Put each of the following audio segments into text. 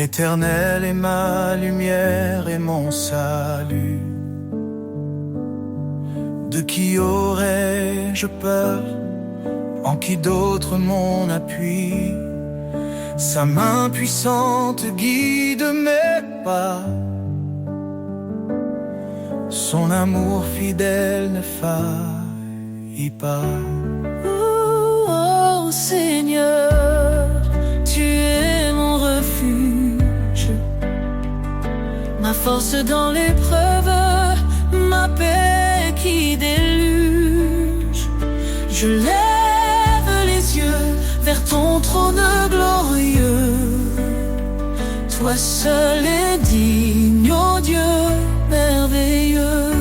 L'Éternel est ma lumière et mon salut. De qui aurais-je peur? En qui d'autre mon appui? Sa main puissante guide mes pas. Son amour fidèle ne faillit pas. Oh Seigneur, tu es mon refuge, ma force dans l'épreuve, ma paix qui déluge. Je lève les yeux vers ton trône glorieux. Toi seul est digne, ô Dieu merveilleux.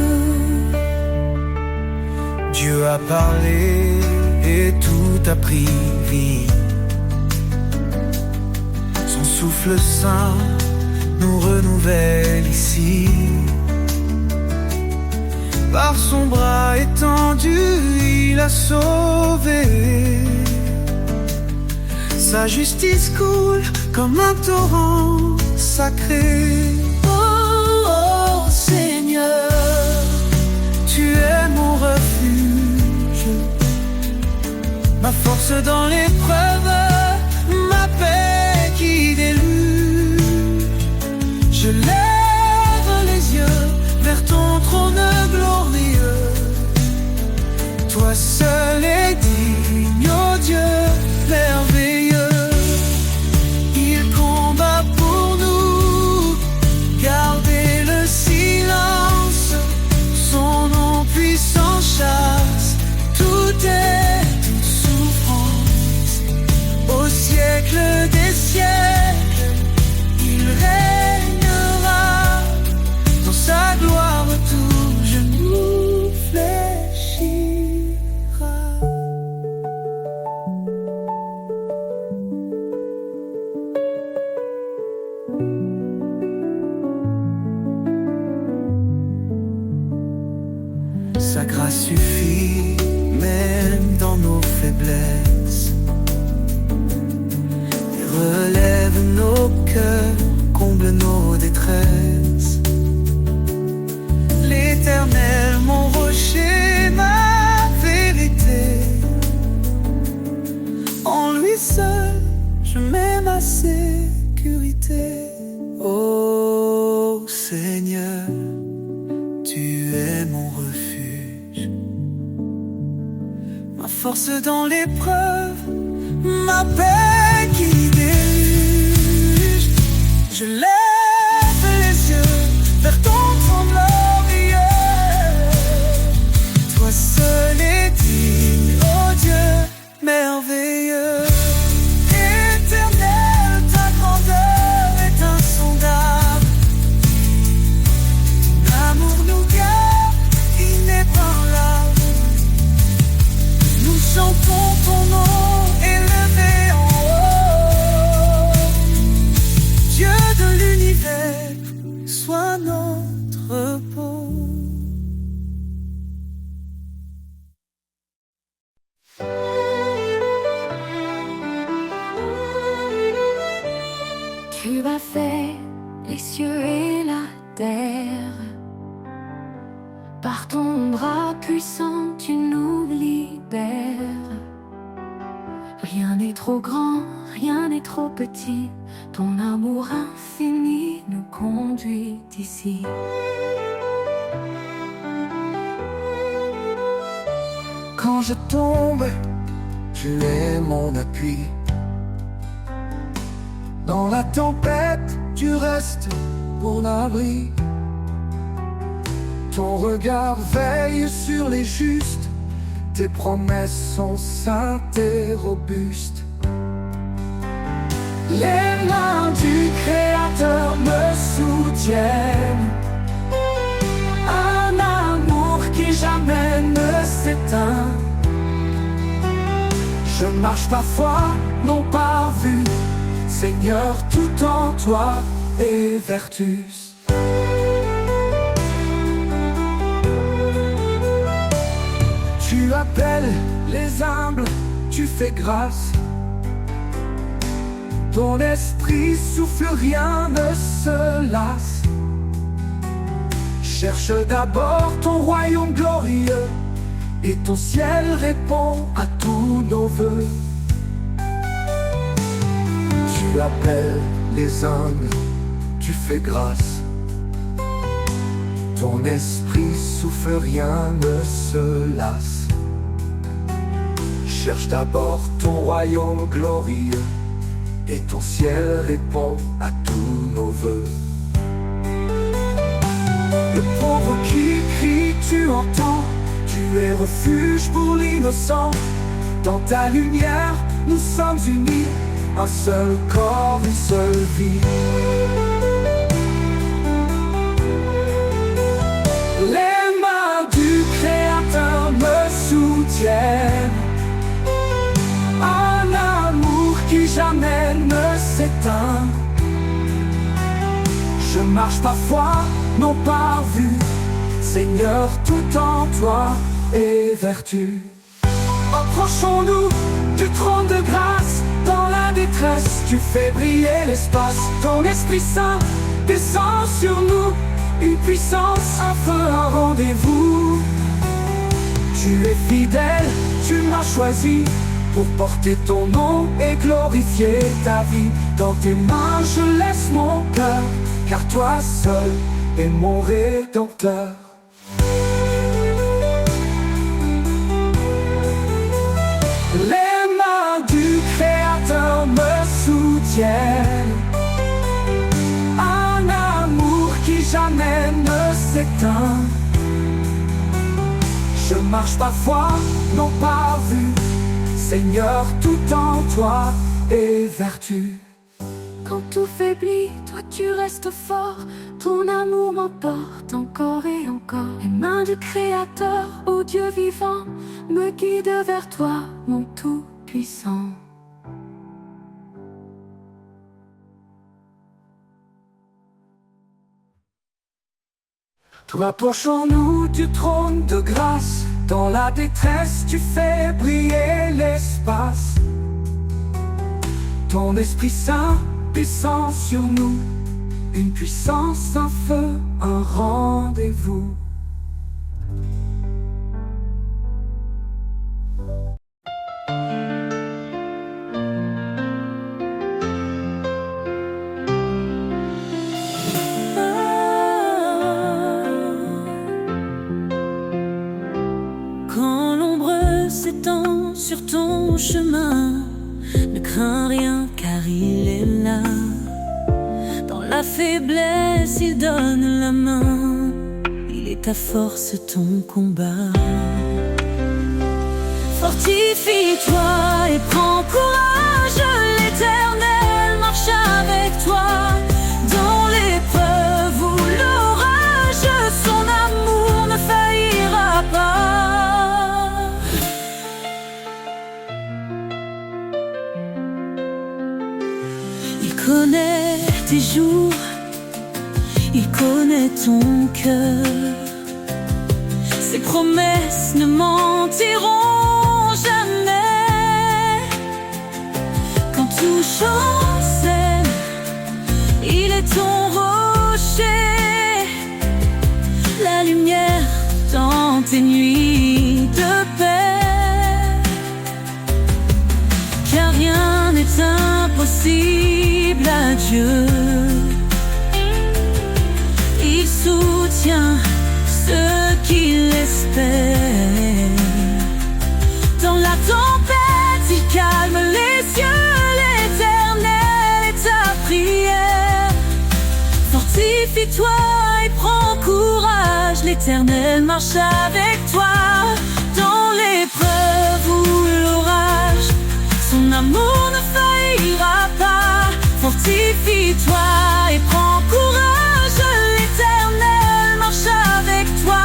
Dieu a parlé et tout a pris vie. Son souffle saint nous renouvelle ici. Par son bras étendu, il a sauvé. Sa justice coule comme un torrent sacré. Oh Seigneur, tu es mon refuge, ma force dans l'épreuve, ma paix qui déluge. Je lève les yeux vers ton trône glorieux. Toi seul est digne, ô Dieu merveilleux. Il combat pour nous, gardez le silence. Son nom puissant chasse toute souffrance. Au siècle des siècles, il régnera. Dans sa gloire tout genou fléchira. Sa grâce suffit même dans nos faiblesses. Il relève nos cœurs, comble nos détresses. L'Éternel, mon rocher, ma vérité. En lui seul, je mets ma sécurité. Ô Seigneur, tu es mon refuge, ma force dans l'épreuve, ma paix qui déluge. Je lève les yeux vers ton trône glorieux. Toi seul est digne, ô Dieu merveilleux. Éternel, ta grandeur est insondable. L'amour nous garde inébranlable. Nous chantons ton nom élevé en haut. Dieu de l'univers, sois notre repos. tu as fait les cieux et la terre. Par ton bras puissant, tu nous libères. Rien n'est trop grand, rien n'est trop petit. Ton amour infini nous conduit ici. Quand je tombe, tu es mon appui. Dans la tempête, tu restes mon abri. Ton regard veille sur les justes. Tes promesses sont saintes et robustes. Les mains du Créateur me soutiennent. Un amour qui jamais ne s'éteint. Je marche par foi, non par vue. Seigneur, tout en toi est vertus. Tu appelles les humbles, tu fais grâce. Ton esprit souffle, rien ne se lasse. Cherche d'abord ton royaume glorieux, et ton ciel répond à tous nos vœux. Tu appelles les humbles, tu fais grâce. Ton esprit souffle, rien ne se lasse. Cherche d'abord ton royaume glorieux, et ton ciel répond à tous nos vœux. Le pauvre qui crie, tu entends. Tu es refuge pour l'innocent. Dans ta lumière, nous sommes unis. Un seul corps, une seule vie. Les mains du Créateur me soutiennent. Un amour qui jamais ne s'éteint. Je marche par foi, non par vue. Seigneur, tout en toi est vertu. Approchons-nous du trône de grâce. Dans la détresse, tu fais briller l'espace. Ton Esprit Saint descend sur nous. Une puissance, un feu, un rendez-vous. Tu es fidèle, tu m'as choisi pour porter ton nom et glorifier ta vie. Dans tes mains, je laisse mon cœur, car toi seul es mon Rédempteur. Les mains du Créateur me soutiennent. Un amour qui jamais ne s'éteint. Je marche par foi, non par vue. Seigneur, tout en toi est vertu. Quand tout faiblit, toi tu restes fort. Ton amour m'emporte encore et encore. Les mains du Créateur, ô Dieu vivant, me guident vers toi, mon Tout-Puissant. Rapprochons-nous du trône de grâce. Dans la détresse, tu fais briller l'espace. Ton Esprit Saint descend sur nous. Une puissance, un feu, un rendez-vous. Quand l'ombre s'étend sur ton chemin, ne crains rien car il est là. Dans la faiblesse, il donne la main. Il est ta force, ton combat. Fortifie-toi et prends courage. L'Éternel marche avec toi. Dans l'épreuve ou l'orage, son amour ne faillira pas. Il connaît tes jours, il connaît ton cœur. Ses promesses ne mentiront jamais. Quand tout chancelle, il est ton rocher. La lumière dans tes nuits de paix. Car rien n'est impossible à Dieu. Il soutient ceux qui l'espèrent. Dans la tempête, il calme les cieux. L'Éternel est ta prière. Fortifie-toi et prends courage. L'Éternel marche avec toi. Dans l'épreuve ou l'orage, son amour ne faillira pas. Fortifie-toi et prends courage. L'Éternel marche avec toi.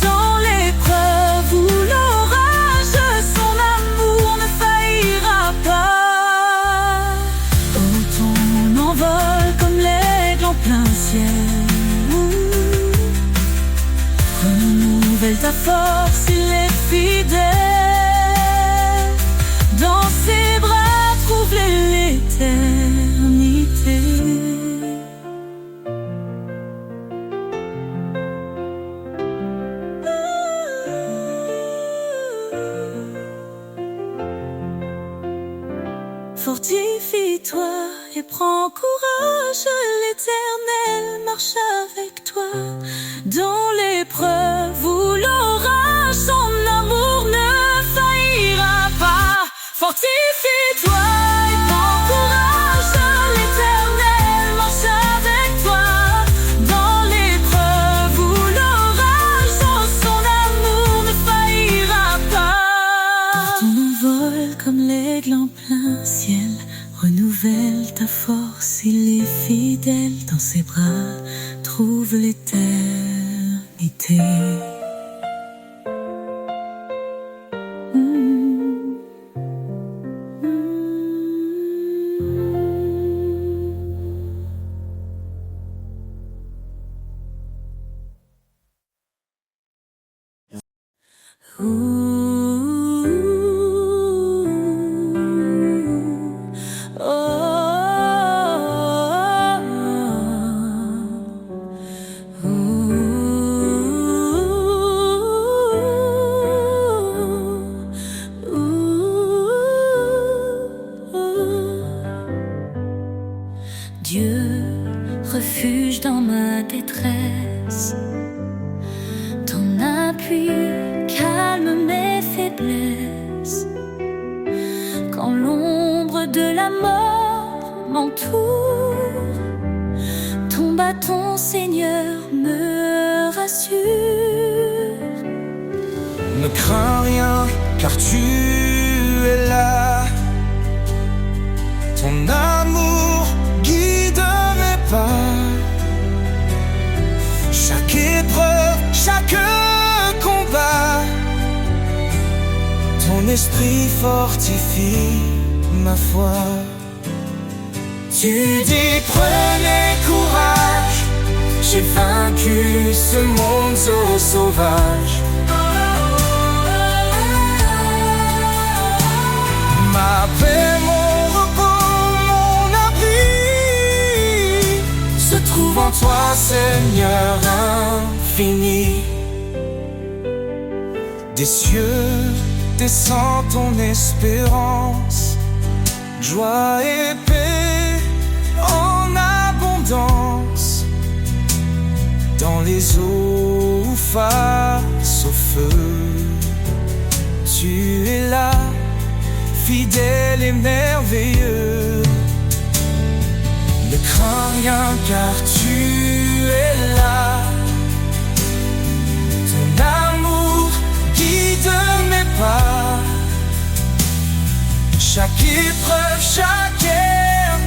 Dans l'épreuve ou l'orage, son amour ne faillira pas. Oh, ton envol comme l'aigle en plein ciel. Renouvelle ta force, il est fidèle. Dans ses bras retrouve l'éternité. Fortifie-toi et prends courage, l'Éternel marche avec toi. Dans l'épreuve ou l'orage, son amour ne faillira pas. Fortifie-toi et prends courage, l'Éternel marche avec toi. Dans l'épreuve ou l'orage, son amour ne faillira pas. Ton envol comme l'aigle en plein ciel, renouvelle ta force, il est fidèle. Dans ses bras, trouve l'éternité. Dieu, refuge dans ma détresse, ton appui calme mes faiblesses. Quand l'ombre de la mort m'entoure, ton bâton, Seigneur, me rassure. Ne crains rien, car tu es là. Ton amour guide mes pas. Chaque épreuve, chaque combat, ton esprit fortifie ma foi. Tu dis prenez courage, j'ai vaincu ce monde so sauvage. Ma paix, mon repos, mon abri se trouve en toi, Seigneur infini. Des cieux descend ton espérance, joie et paix en abondance. Dans les eaux face au feu, tu es là, fidèle et merveilleux. Ne crains rien car tu es là. Ton amour guide mes pas. Chaque épreuve, chaque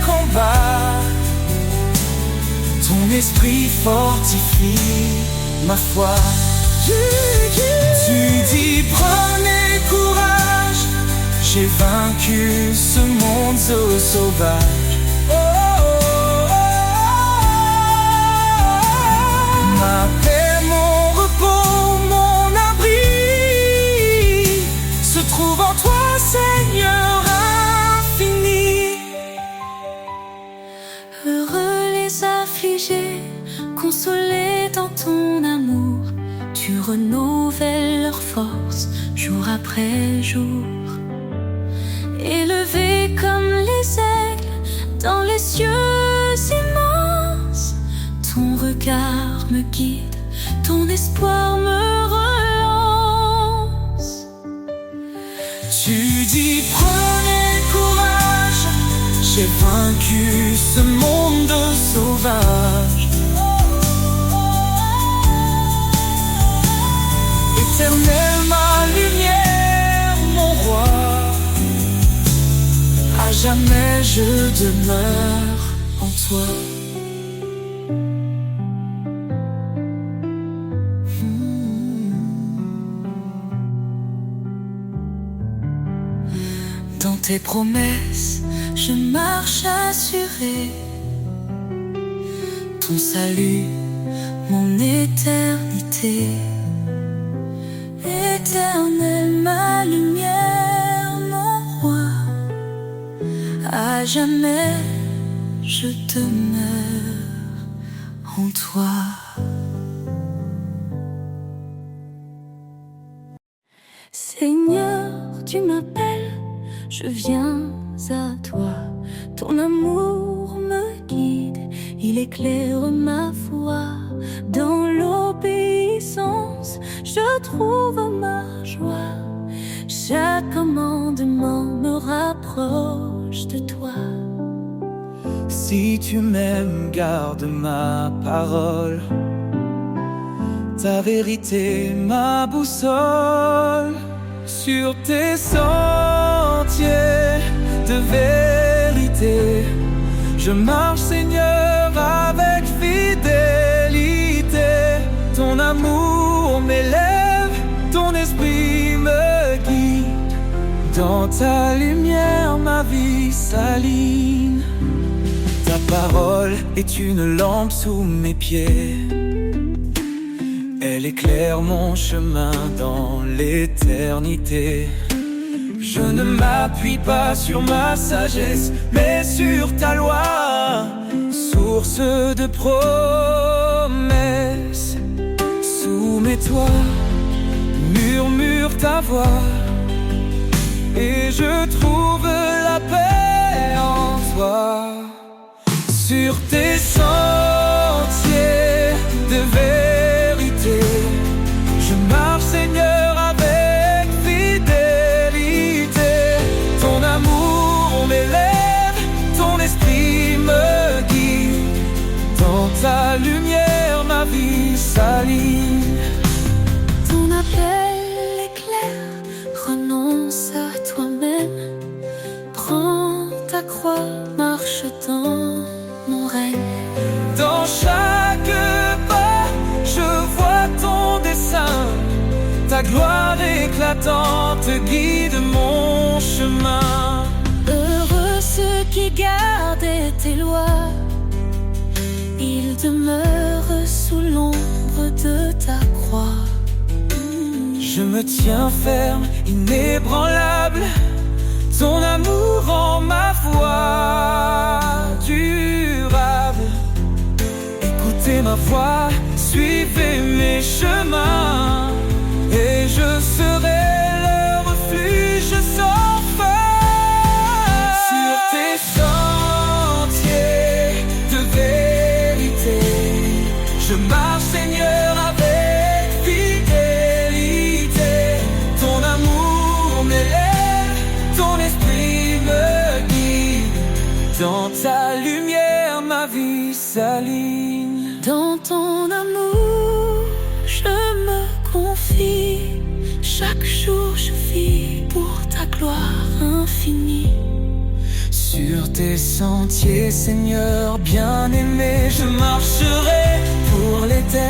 combat, ton esprit fortifie ma foi. Tu dis prenez courage, j'ai vaincu ce monde so sauvage. Oh, oh, oh, oh. Ma paix, mon repos, mon abri se trouve en toi, Seigneur infini. Heureux les affligés, consolés dans ton amour. Tu renouvelles leur force jour après jour. Élevés comme les aigles dans les cieux immenses, ton regard me guide, ton espoir me relance. Tu dis prenez courage, j'ai vaincu ce monde sauvage. Éternel, ma lumière, mon roi, à jamais je demeure en toi. Dans tes promesses, je marche assuré. Ton salut, mon éternité. Éternel, ma lumière, mon roi, jamais je demeure en toi. Seigneur, tu m'appelles, je viens à toi. Ton amour me guide, il éclaire ma voie. Dans l'obéissance, je trouve ma joie. Chaque commandement me rapproche de toi. Si tu m'aimes, garde ma parole, ta vérité, ma boussole. Sur tes sentiers de vérité, je marche, Seigneur, avec fidélité. Ton amour m'élève, ton esprit me guide. Dans ta lumière, ma vie s'aligne. Ta parole est une lampe sous mes pieds, elle éclaire mon chemin dans l'éternité. Je ne m'appuie pas sur ma sagesse, mais sur ta loi, source de promesses. Soumets-toi, murmure ta voix, et je trouve la paix en toi. Sur tes sentiers de vérité, je marche, Seigneur, avec fidélité. Ton amour m'élève, ton esprit me guide. Dans ta lumière, ma vie s'aligne. Ton appel est clair, renonce à toi-même. Prends ta croix, marche dans mon règne. Dans chaque pas, je vois ton dessein. Ta gloire éclatante guide mon chemin. Heureux ceux qui gardent tes lois, ils demeurent sous l'ombre de ta croix. Je me tiens ferme, inébranlable. Ton amour rend ma foi durable. Écoutez ma voix, suivez mes chemins, et je serai le refuge sans fin. Sur tes sentiers de vérité, je marche, Seigneur, avec fidélité. Ton amour m'élève, ton esprit me guide. Dans ta lumière, ma vie s'aligne. Dans ton amour, je me confie. Chaque jour, je vis pour ta gloire infinie. Sur tes sentiers, Seigneur bien-aimé, je marcherai pour l'éternité.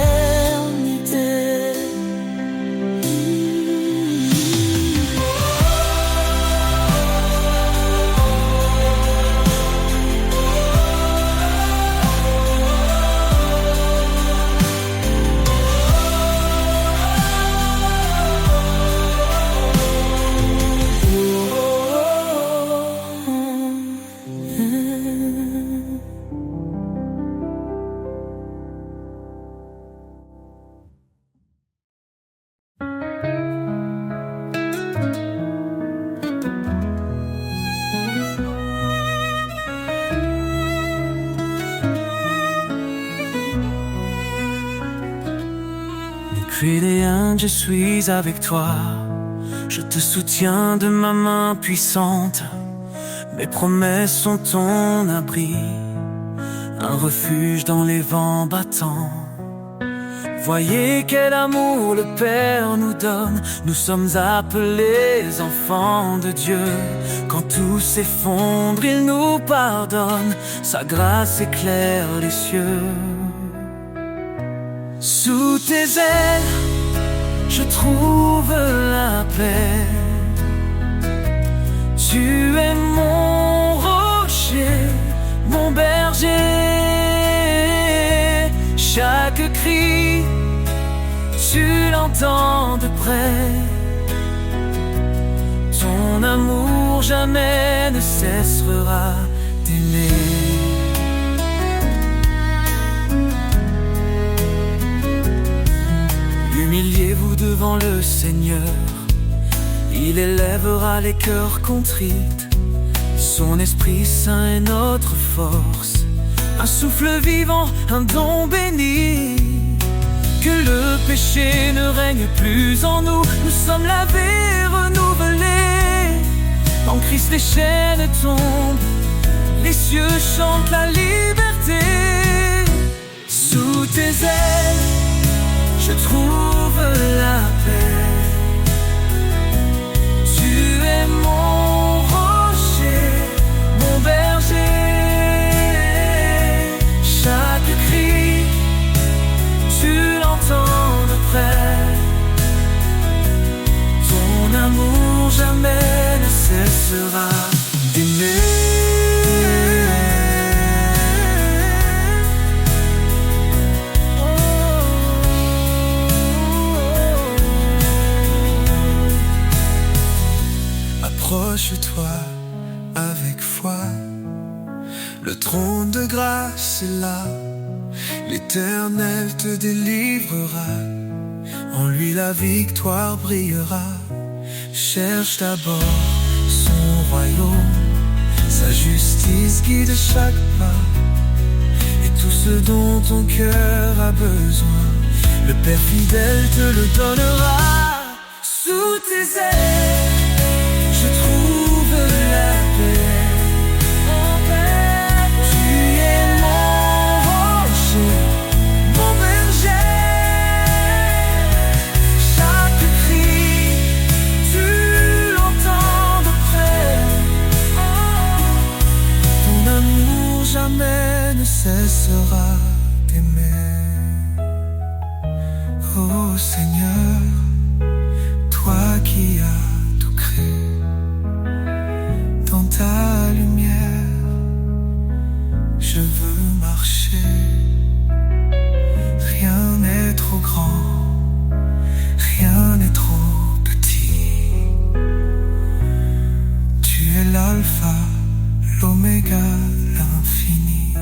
Fidèle, je suis avec toi. Je te soutiens de ma main puissante. Mes promesses sont ton abri, un refuge dans les vents battants. Voyez quel amour le Père nous donne. Nous sommes appelés enfants de Dieu. Quand tout s'effondre, il nous pardonne. Sa grâce éclaire les cieux. Sous tes ailes, je trouve la paix. Tu es mon rocher, mon berger. Chaque cri, tu l'entends de près. Ton amour jamais ne cessera devant le Seigneur. Il élèvera les cœurs contrits. Son Esprit Saint est notre force, un souffle vivant, un don béni. Que le péché ne règne plus en nous, nous sommes lavés, renouvelés. En Christ les chaînes tombent, les cieux chantent la liberté. Sous tes ailes, je trouve la paix. Tu es mon rocher, mon berger. Chaque cri, tu l'entends de près. Ton amour jamais ne cessera d'aimer. Approche-toi avec foi, le trône de grâce est là. L'Éternel te délivrera, en lui la victoire brillera. Cherche d'abord son royaume, sa justice guide chaque pas, et tout ce dont ton cœur a besoin, le Père fidèle te le donnera. Sous tes ailes, je trouve la paix. Tu es mon rocher, mon berger. Chaque cri, tu l'entends de près. Ton amour jamais ne cessera d'aimer. Oh Seigneur, toi qui as tout créé, dans ta lumière, je veux marcher. Rien n'est trop grand, rien n'est trop petit. Tu es l'alpha, l'oméga, l'infini.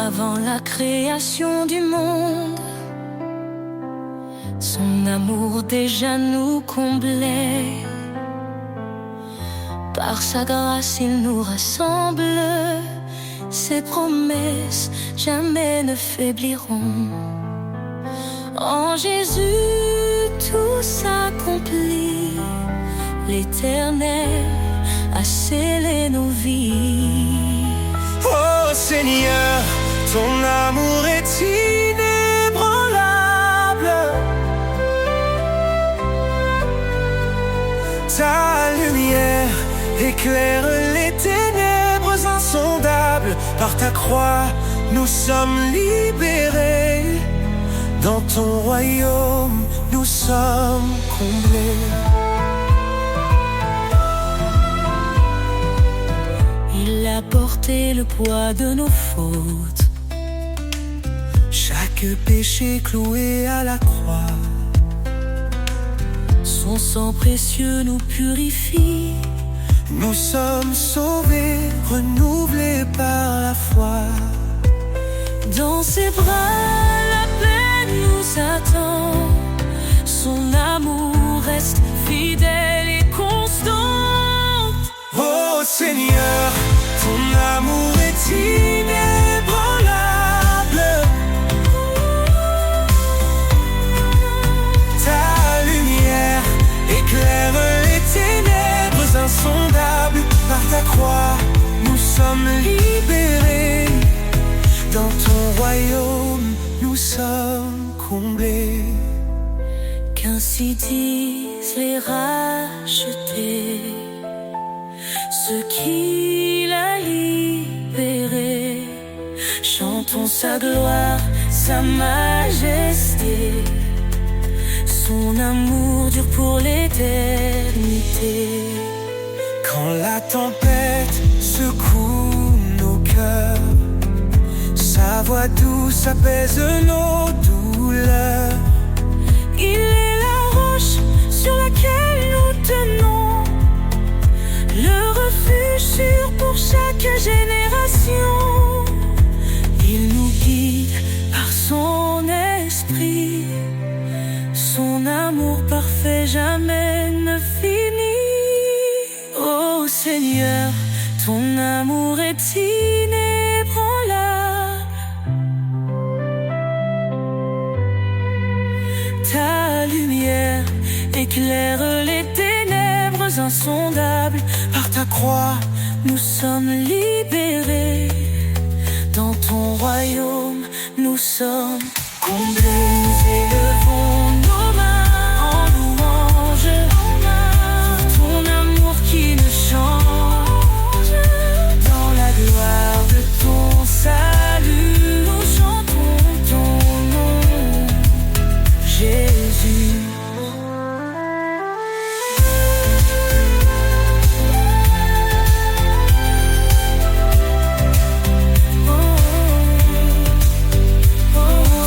Avant la création du monde, son amour déjà nous comblait. Par sa grâce il nous rassemble, ses promesses jamais ne faibliront. En Jésus tout s'accomplit, l'Éternel a scellé nos vies. Oh Seigneur, ton amour est inébranlable. Ta lumière éclaire les ténèbres insondables. Par ta croix, nous sommes libérés. Dans ton royaume, nous sommes comblés. Il a porté le poids de nos fautes, Chaque péché cloué à la croix. son sang précieux nous purifie. Nous sommes sauvés, renouvelés par la foi. Dans ses bras, la paix nous attend. Son amour reste fidèle et constant. Oh Seigneur, ton amour est inébranlable. Ta lumière éclaire les ténèbres insondables. Par ta croix, nous sommes libérés. Dans ton royaume, nous sommes comblés. Qu'ainsi disent les rachetés, ceux qu'il a libérés. Chantons sa gloire, sa majesté. Son amour dure pour l'éternité. Quand la tempête secoue nos cœurs, sa voix douce apaise nos douleurs. douleurs. Il est la roche sur laquelle nous tenons, le refuge sûr pour chaque génération. Il nous guide par son esprit, son amour parfait jamais ne finit. Oh Seigneur, ton amour est inébranlable. Ta lumière éclaire les ténèbres insondables. Par ta croix, Nous sommes libérés. Dans ton royaume, nous sommes comblés. Nous élevons nos mains en louange pour ton amour qui ne change. dans la gloire de ton salut, Nous chantons ton nom, Jésus.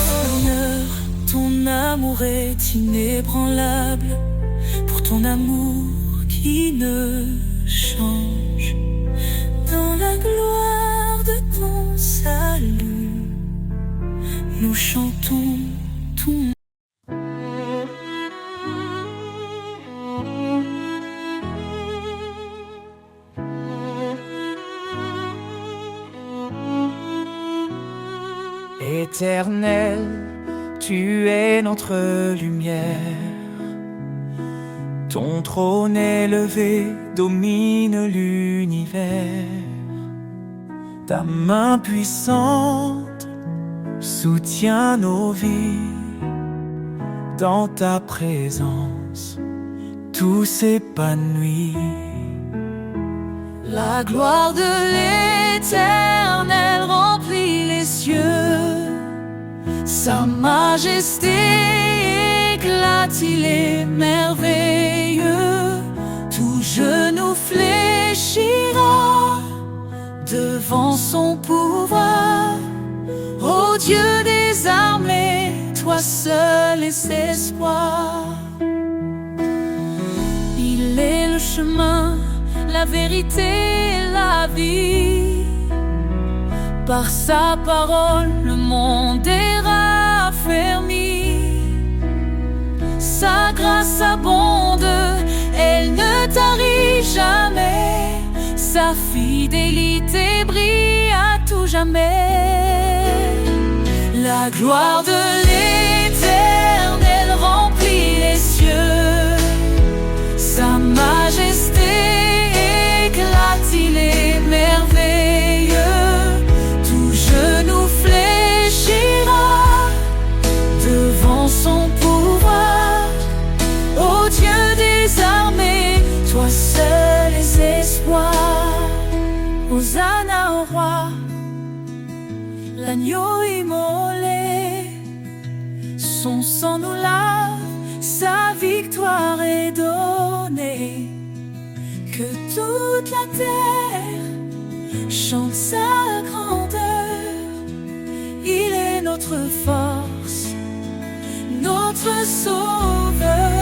Seigneur, ton amour est inébranlable, pour ton amour qui ne change. Dans la gloire de ton salut, nous chantons ton nom. Éternel, tu es notre lumière. Ton trône élevé domine l'univers. Ta main puissante soutient nos vies. Dans ta présence, tout s'épanouit. La gloire de l'Éternel remplit les cieux. Sa majesté éclate, il est merveilleux. Tout genou fléchira devant son pouvoir. Ô Dieu des armées, toi seul est espoir. Il est le chemin, la vérité et la vie. Par sa parole, le monde est raffermi. Sa grâce abonde, elle ne tarit jamais. Sa fidélité brille à tout jamais. La gloire de l'Éternel remplit les cieux. Sa majesté éclate, il est merveilleux. Tout genou fléchira devant son pouvoir. Ô Dieu des armées, toi seul es espoir. Hosanna au roi, l'agneau immolé. Son sang nous lave, sa victoire est donnée. Que toute la terre chante sa grandeur. Il est notre force, notre sauveur.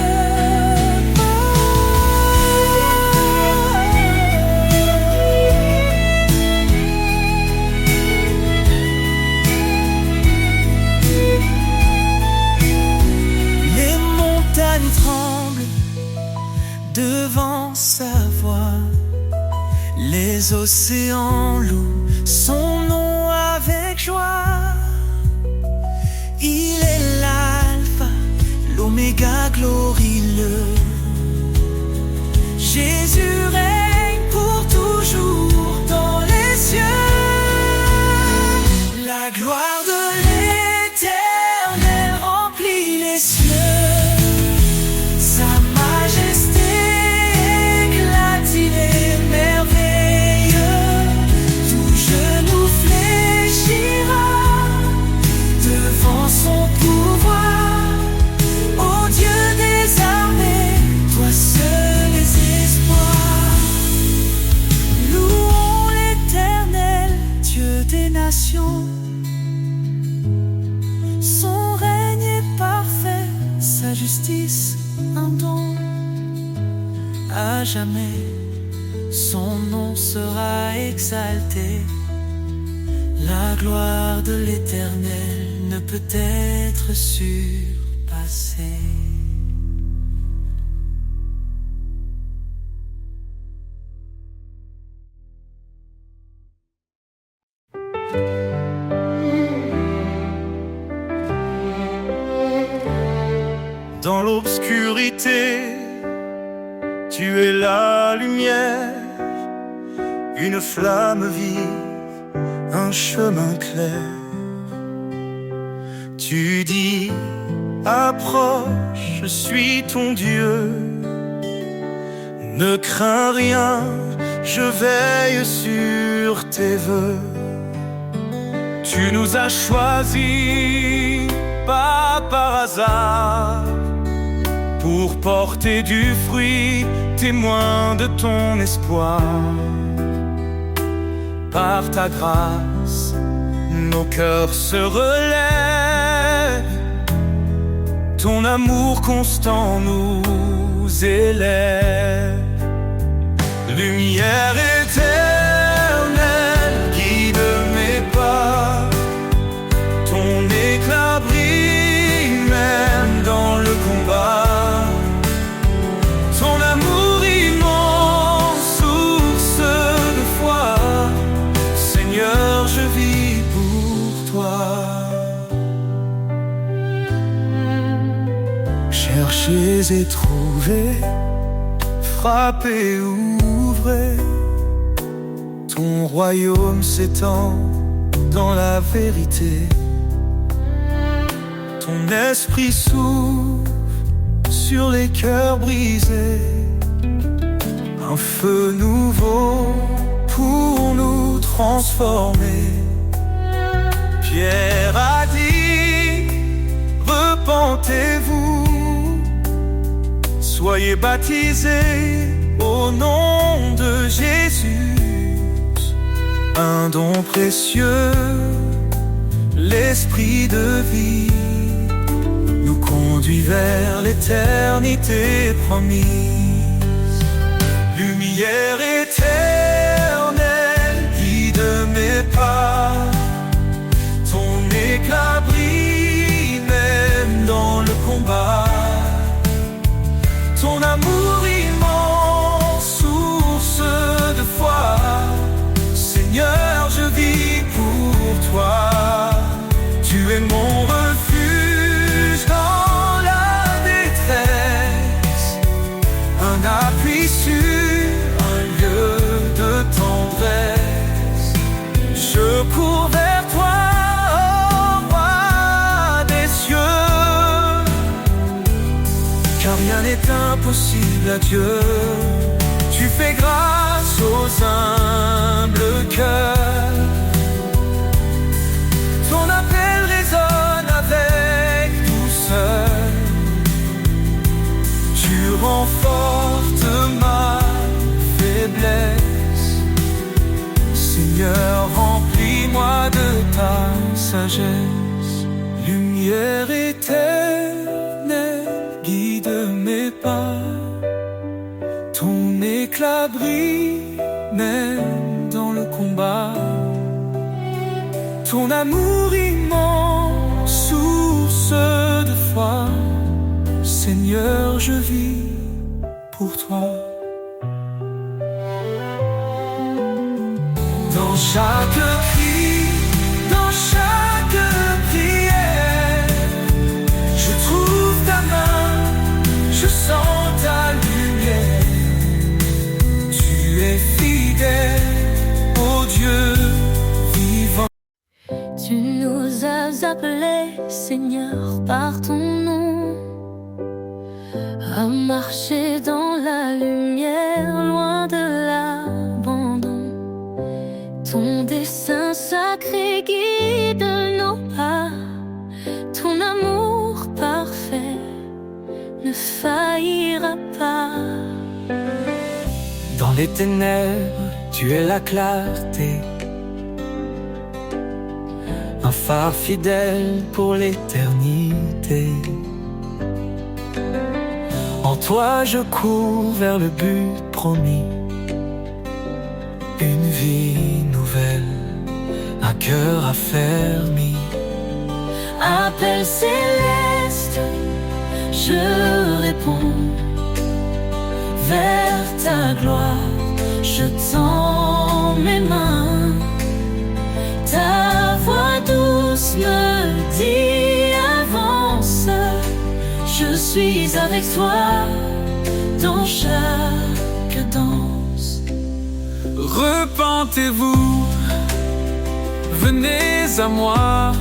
Les montagnes tremblent devant sa voix. Les océans louent son nom avec joie. Il est l'alpha, l'oméga glorieux. Jésus règne pour toujours dans les cieux. La gloire de l'Éternel remplit les cieux. Sa majesté éclate, il est merveilleux. Tout genou fléchira devant son pouvoir. Ô Dieu des armées, toi seul es espoir. Louons l'Éternel, Dieu des nations. jamais, son nom sera exalté. La gloire de l'Éternel ne peut être surpassée. Dans l'obscurité, tu es la lumière, une flamme vive, un chemin clair. Tu dis, approche, je suis ton Dieu. Ne crains rien, je veille sur tes vœux. Tu nous as choisis, pas par hasard, pour porter du fruit, témoin de ton espoir. Par ta grâce, nos cœurs se relèvent. Ton amour constant nous élève. Lumière éternelle, guide mes pas. Ton éclat brille même dans le combat. Ton amour immense, source de foi. Seigneur, je vis pour toi. Cherchez et trouvez, frappez, ouvrez. Ton royaume s'étend dans la vérité. Ton esprit souffle sur les cœurs brisés. Un feu nouveau pour nous transformer. Pierre a dit, repentez-vous, soyez baptisés au nom de Jésus. Un don précieux, l'esprit de vie, nous conduit vers l'éternité promise. Lumière éternelle, guide mes pas. Ton éclat brille même dans le combat. Ton amour immense, source de foi. Seigneur, je vis pour toi. Tu es mon refuge dans la détresse, un appui sûr, un lieu de tendresse. Je cours vers toi, ô roi des cieux, car rien n'est impossible à Dieu. Tu fais grâce aux humbles cœurs. Ton appel résonne avec douceur. Tu renforces ma faiblesse. Seigneur, remplis-moi de ta sagesse. Lumière éternelle, guide mes pas. Ton éclat brille même dans le combat. Ton amour immense, source de foi. Seigneur, je vis pour toi. Dans chaque cri, dans chaque prière, je trouve ta main, je sens ta lumière. Tu es fidèle, ô Dieu vivant. Tu nous as appelés, Seigneur, par ton nom, à marcher dans la lumière, loin de l'abandon. Ton dessein sacré guide nos pas. Ton amour parfait ne faillira pas. Dans les ténèbres, tu es la clarté, un phare fidèle pour l'éternité. En toi je cours vers le but promis une vie nouvelle, un cœur affermi. Appel céleste, je réponds. Vers ta gloire, je tends mes mains. Ta voix douce me dit avance. Je suis avec toi dans chaque danse. Repentez-vous, venez à moi.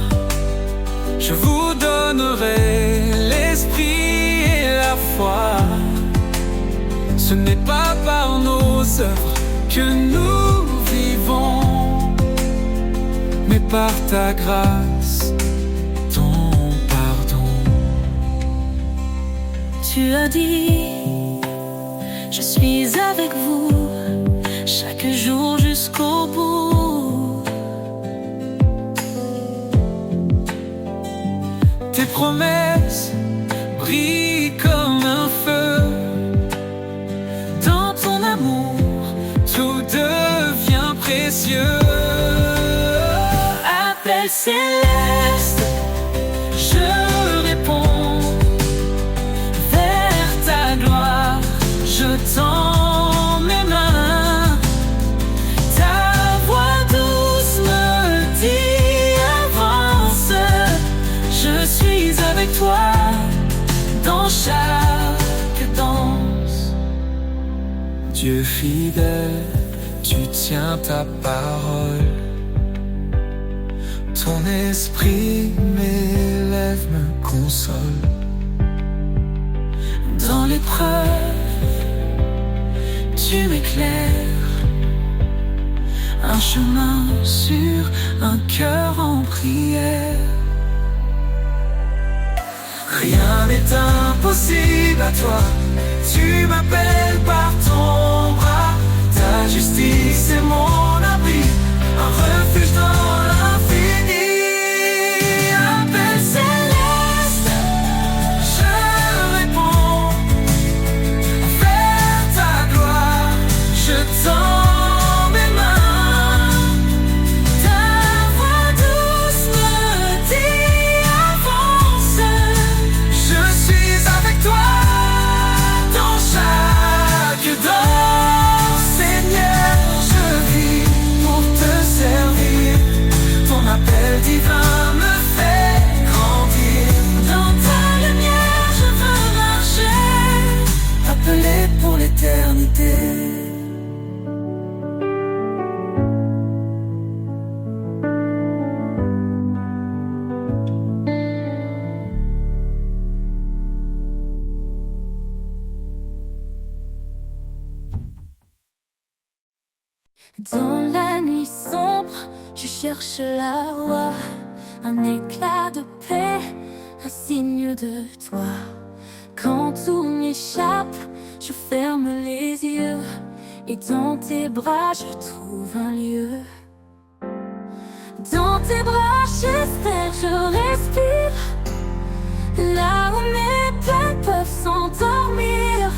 Je vous donnerai l'esprit et la foi. Ce n'est pas par nos œuvres que nous vivons, mais par ta grâce, ton pardon. Tu as dit, je suis avec vous chaque jour jusqu'au bout. Tes promesses brillent comme un feu. Dans ton amour, Tout devient précieux. appel céleste, je réponds. Vers ta gloire, je tends mes mains. Ta voix douce me dit avance. Je suis avec toi dans chaque danse. Dieu fidèle, tu tiens ta parole. Ton esprit m'élève, me console. Dans l'épreuve, tu m'éclaires. Un chemin sûr, un cœur en prière. Rien n'est impossible à toi. Tu m'appelles par ton bras. Ta justice est mon abri, un refuge dans l'infini. Appel céleste, je réponds. Vers ta gloire, je tends mes mains. Ta voix douce me dit avance. Je suis avec toi dans chaque danse. Seigneur, je vis pour te servir. Ton appel divin me fait grandir. Dans ta lumière, je veux marcher. Appelé pour l'éternité. Dans la nuit sombre, je cherche la voie, un éclat de paix, un signe de toi. Quand tout m'échappe, je ferme les yeux, et dans tes bras je trouve un lieu. Dans tes bras j'espère, je respire, là où mes peines peuvent s'endormir.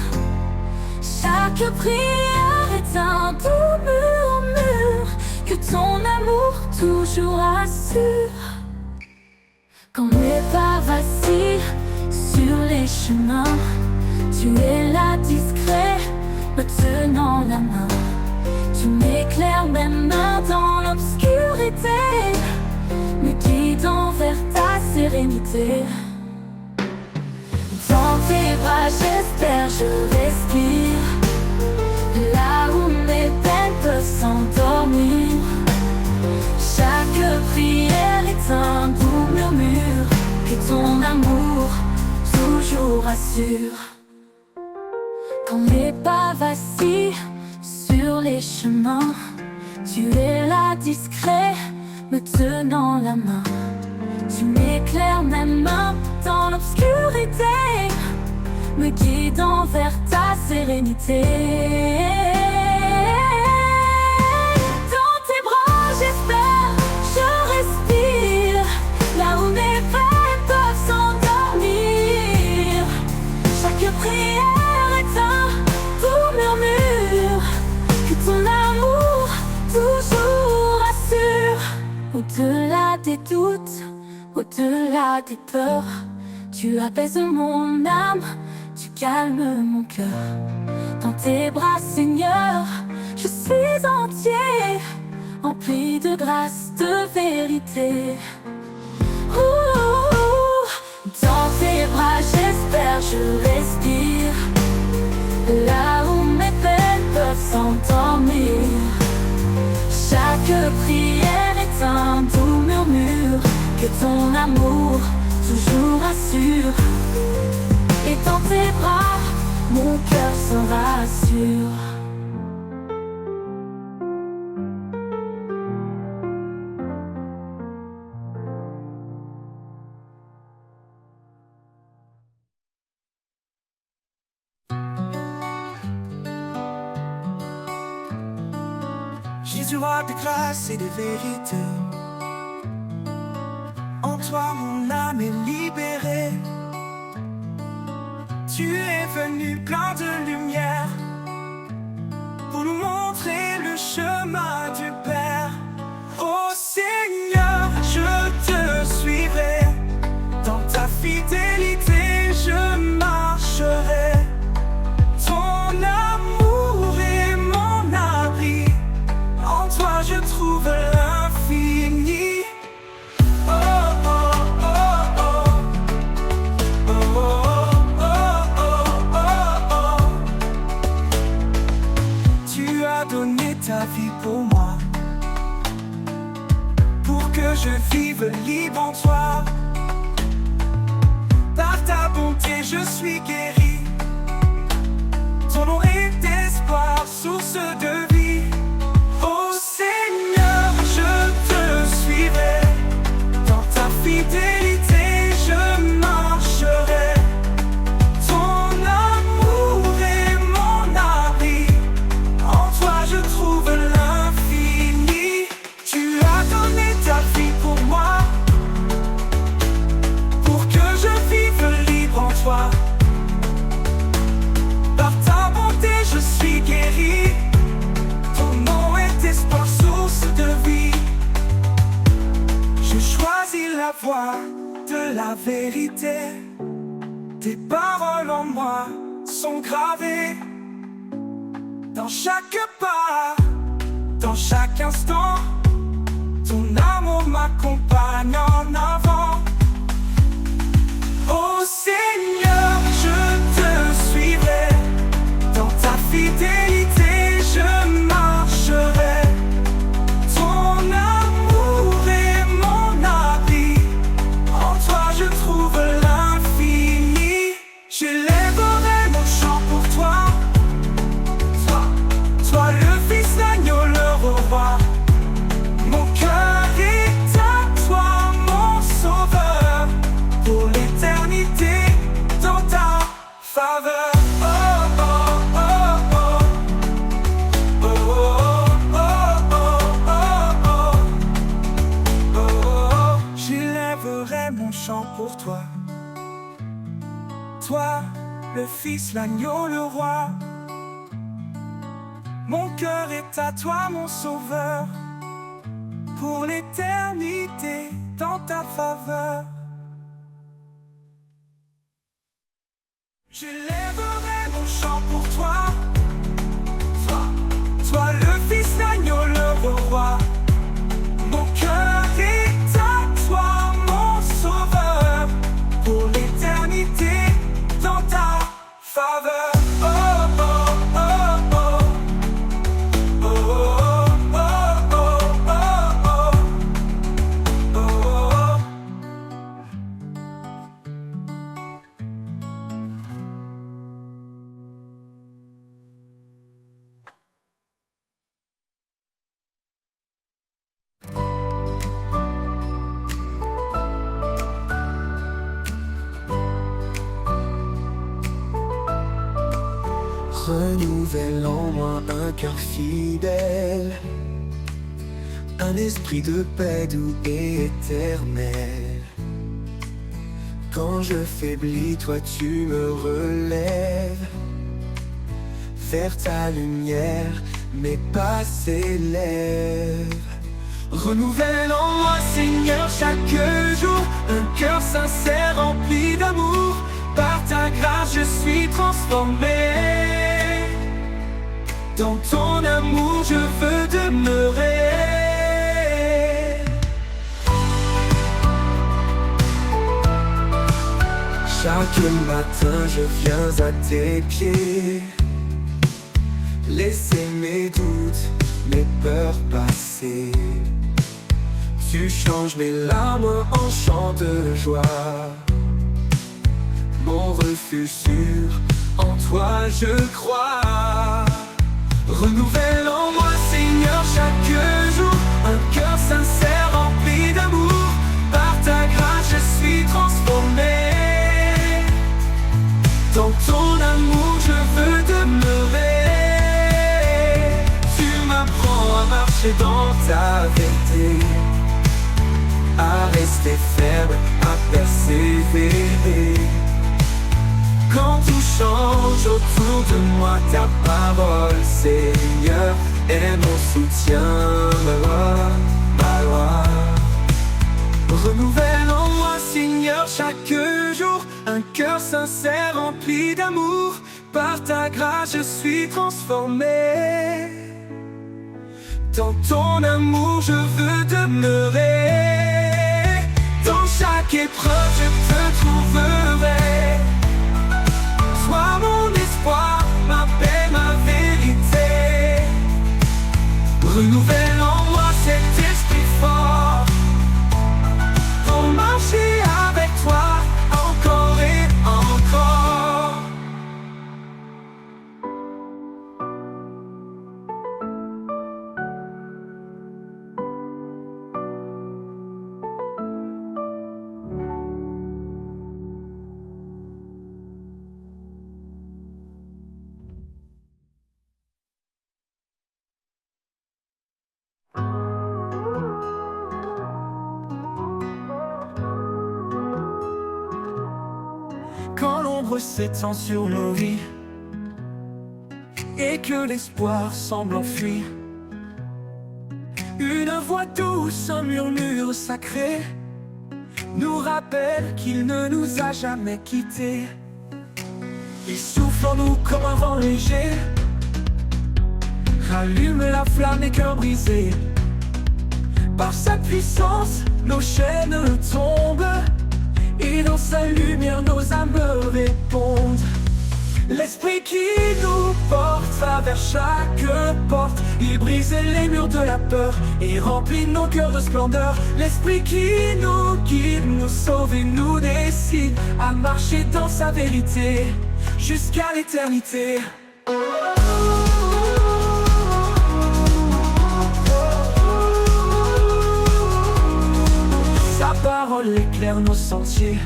Chaque prière est un doux murmure que ton amour toujours assure. Quand mes pas vacillent sur les chemins, tu es là discret, me tenant la main. Tu m'éclaires même dans l'obscurité, me guidant vers ta sérénité. Dans tes bras j'espère, je respire, là où mes peines peuvent s'endormir. Chaque prière est un doux murmure que ton amour toujours assure. Quand mes pas vacillent sur les chemins, tu es là discret, me tenant la main. Tu m'éclaires même dans l'obscurité, me guidant vers ta sérénité. Dans tes bras j'espère, je respire, là où mes peines peuvent s'endormir. Chaque prière est un doux murmure Au-delà des peurs, tu apaises mon âme, tu calmes mon cœur. Dans tes bras, Seigneur, je suis entier, empli de grâce, de vérité. Dans tes bras, j'espère, je respire. Là où mes peines peuvent s'endormir, chaque prière est un doux murmure que ton amour toujours assure. Et dans tes bras, mon cœur se rassure. Jésus, roi de grâce et de vérité, en toi mon âme est libérée. Tu es venu plein de lumière pour nous montrer le chemin du Père. Oh Seigneur, je te suivrai, dans ta fidélité je marcherai. Ton amour est mon abri, en toi je trouve l'infini. Oh, oh, oh, oh. Oh, oh, oh, oh, oh. Tu as donné ta vie pour moi, pour que je vive libre en toi. Par ta bonté je suis guéri, ton nom est espoir, source de vie. Oh Seigneur, je te suivrai, dans ta fidélité je marcherai. Ton amour est mon abri, en toi je trouve l'infini. Tu as donné ta vie pour moi, pour que je vive libre en toi. Par ta bonté je suis guéri, ton nom est espoir, source de vie. Je choisis la voie de la vérité, tes paroles en moi sont gravées. Dans chaque pas, dans chaque instant, ton amour m'accompagne en avant. Oh Seigneur, je te suivrai, dans ta fidélité je marcherai. Ton amour est mon abri, en toi je trouve l'infini. J'élèverai mon chant pour toi, toi le Fils, l'agneau, le roi. Mon cœur est à toi, mon sauveur, pour l'éternité dans ta faveur. Oh, oh, oh, oh. Oh, oh, oh, oh, oh, oh, oh. J'élèverai mon chant pour toi, toi, le Fils, l'agneau, le roi. Mon cœur est à toi, mon sauveur, pour l'éternité dans ta faveur. J'élèverai mon chant pour toi, toi le Fils, l'agneau, le roi. Mon cœur est à toi, mon sauveur, pour l'éternité dans ta faveur. Oh, oh, oh, oh. Oh, oh, oh, oh, oh, oh. Renouvelle en moi un cœur fidèle, un esprit de paix doux et éternel. Quand je faiblis, toi tu me relèves, vers ta lumière mes pas s'élèvent. Renouvelle en moi, Seigneur, chaque jour sincère rempli d'amour. Par ta grâce je suis transformé. Dans ton amour je veux demeurer. Chaque matin je viens à tes pieds, laisser mes doutes, mes peurs passer. Tu changes mes larmes en chants de joie. Mon refuge sûr, en toi je crois. Renouvelle en moi, Seigneur, chaque jour un cœur sincère rempli d'amour. Par ta grâce je suis transformé. Dans ton amour je veux demeurer. Tu m'apprends à marcher dans ta vérité, à rester ferme, à persévérer. Quand tout change autour de moi, ta parole, Seigneur, est mon soutien, ma loi. Renouvelle en moi, Seigneur, chaque jour un cœur sincère rempli d'amour. Par ta grâce je suis transformé. Dans ton amour je veux demeurer. Dans chaque épreuve je te trouverai. Sois mon espoir, ma paix, ma vérité. Renouvelle en moi cet esprit fort pour marcher avec toi encore et encore. Quand l'ombre s'étend sur nos vies et que l'espoir semble enfui, une voix douce, un murmure sacré nous rappelle qu'il ne nous a jamais quittés. Il souffle en nous comme un vent léger, rallume la flamme des cœurs brisés. Par sa puissance, nos chaînes tombent, et dans sa lumière nos âmes répondent. L'esprit qui nous porte va vers chaque porte. Il brise les murs de la peur et remplit nos cœurs de splendeur. L'esprit qui nous guide, nous sauve et nous décide à marcher dans sa vérité jusqu'à l'éternité. Sa parole éclaire nos sentiers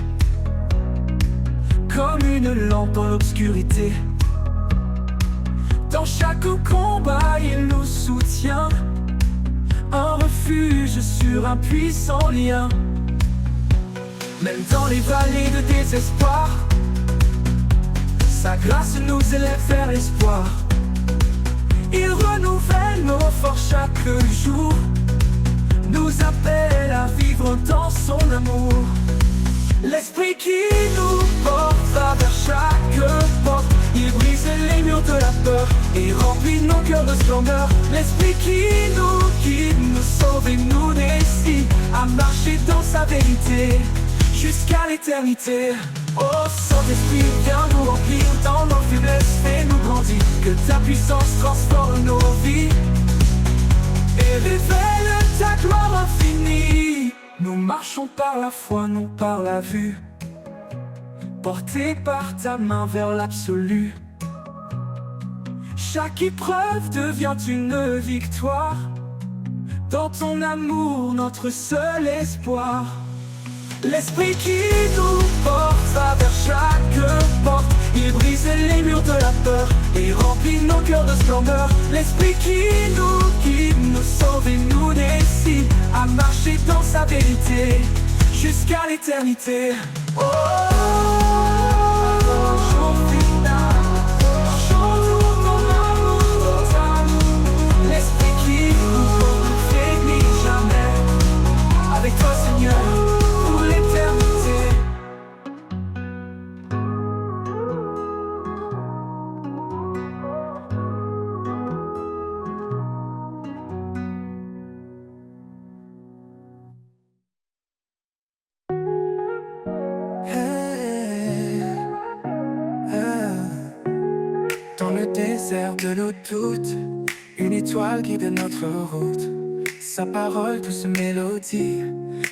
comme une lampe dans l'obscurité. Dans chaque combat il nous soutient, un refuge sur un puissant lien. Même dans les vallées de désespoir, sa grâce nous élève vers l'espoir. Il renouvelle nos forces chaque jour, nous appelle à vivre dans son amour. L'esprit qui nous porte va vers chaque porte. Il brise les murs de la peur et remplit nos cœurs de splendeur. L'esprit qui nous guide, nous sauve et nous décide à marcher dans sa vérité jusqu'à l'éternité. Oh Saint-Esprit, viens nous remplir dans nos faiblesses, fais-nous grandir. Que ta puissance transforme nos vies et révèle ta gloire infinie. Nous marchons par la foi, non par la vue, portés par ta main vers l'absolu. Chaque épreuve devient une victoire, dans ton amour notre seul espoir. L'esprit qui nous porte va vers chaque porte. Il brise les murs de la peur et remplit nos cœurs de splendeur. L'esprit qui nous guide, nous sauve et nous décide à marcher dans sa vérité jusqu'à l'éternité. Oh, jour final, chantons ton amour, l'esprit qui nous porte ne faiblit jamais. Avec toi Seigneur, pour l'éternité. désert de nos doutes, une étoile guide notre route. Sa parole, douce mélodie,